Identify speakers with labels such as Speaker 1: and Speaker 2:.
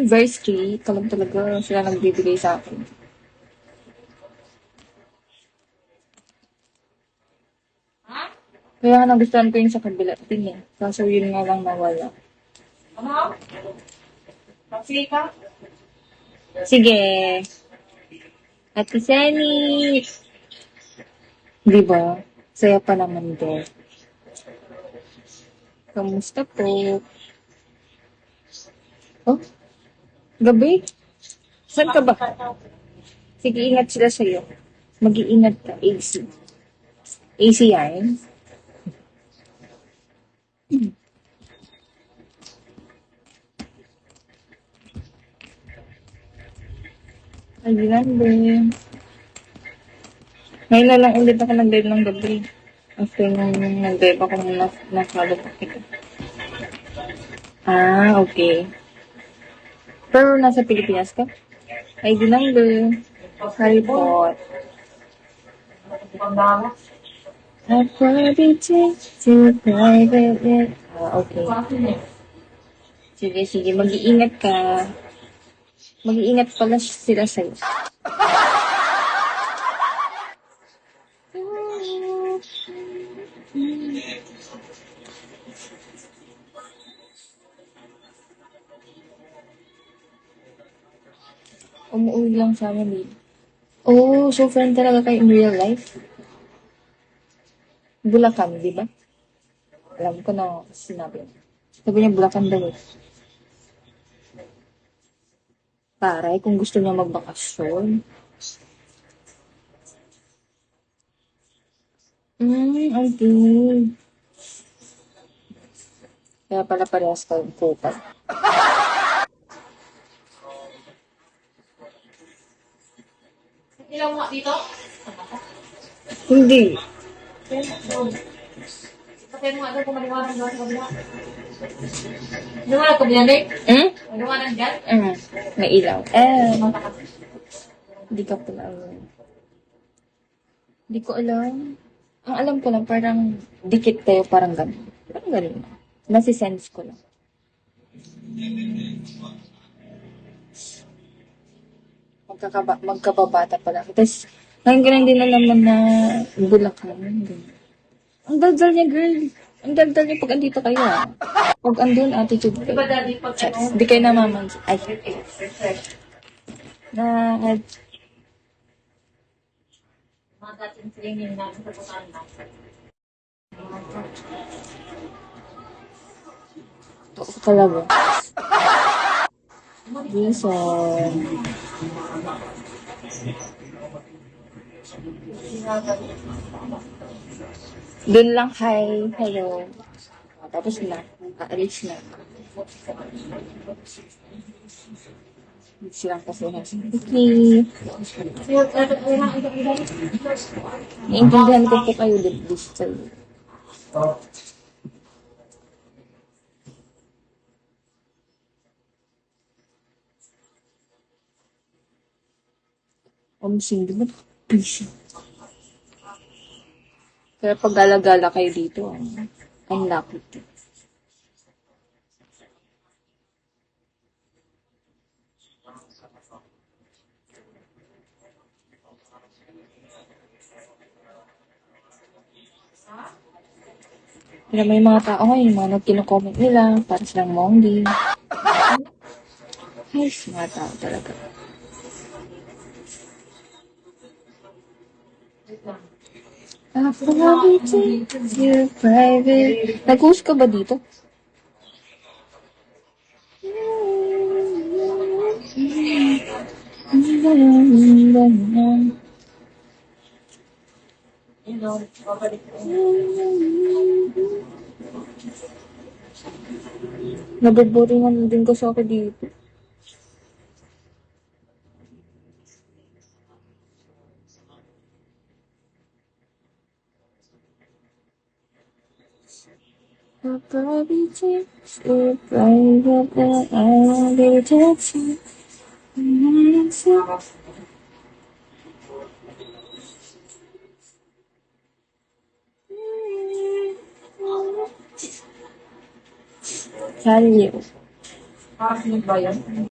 Speaker 1: Very strict. Alam talaga sila nagbibigay sa akin. Kaya nga nagustuhan ko yung sa kabila din eh. Kaso yun nga lang nawala.
Speaker 2: Sige ka?
Speaker 1: Sige. Ate Seni. Di ba? Saya pa naman din. Kamusta po? Oh? Gabi? Saan ka ba? Sige, ingat sila sa'yo. Mag-iingat ka, AC. AC yan? Ayun din. Ngayon na lang ulit ako nag-live ng gabi. After nung nag-live ako na-follow pa kita. Ah, okay. Pero nasa Pilipinas ka? ID number. Harry Potter. I'll probably take to private jet. Ah, okay. Sige, sige. Mag-iingat ka. Mag-iingat pala sila sa'yo. Umuwi lang sa amin eh. Oh, so friend talaga kayo in real life? Bulacan, di ba? Alam ko na sinabi. Sabi niya Bulacan daw eh. Paray, kung gusto niya magbakasyon. Okay. Kaya pala parehas kayong kupal.
Speaker 2: Ilaw mo nga dito?
Speaker 1: Hindi.
Speaker 2: Kasi mo nga doon kung maliwanag doon sa kabila. Liwanag ka dyan eh? Maliwanag dyan?
Speaker 1: May ilaw. Hindi ka pala alam. Hindi ko alam. Ang alam ko lang, parang dikit tayo, parang ganun. Parang ganun. Nasi-sense ko lang. Magkababata pala. Tapos, ngayon ko lang din nalaman na Bulacan. Ang daldal niya, girl. Ang daldal niya pag andito kayo, ah. Pag andun, attitude kayo.
Speaker 2: Diba daddy pag ano?
Speaker 1: Hindi kayo namamansin. Ay. Na,
Speaker 2: Mga dating training namin sa Bukana.
Speaker 1: ito ko talaga. Reason. Doon lang, hi, hello. Tapos na, aalis na. Silang kasi okay. Naiintindihan ko po kayo dito sa Sindi mo, busy. Kaya pag gala-gala kayo dito, ang lucky to. Pero may mga tao ngayon, mga nag-comment nila, para silang monggi. Ay, mga tao talaga. You're private. Nag-host ka ba dito?
Speaker 2: Babalik ko.
Speaker 1: Nababoringan din kasi ako dito. I'll probably text you private that I'll be texting. Sorry.
Speaker 2: Parang ba yun?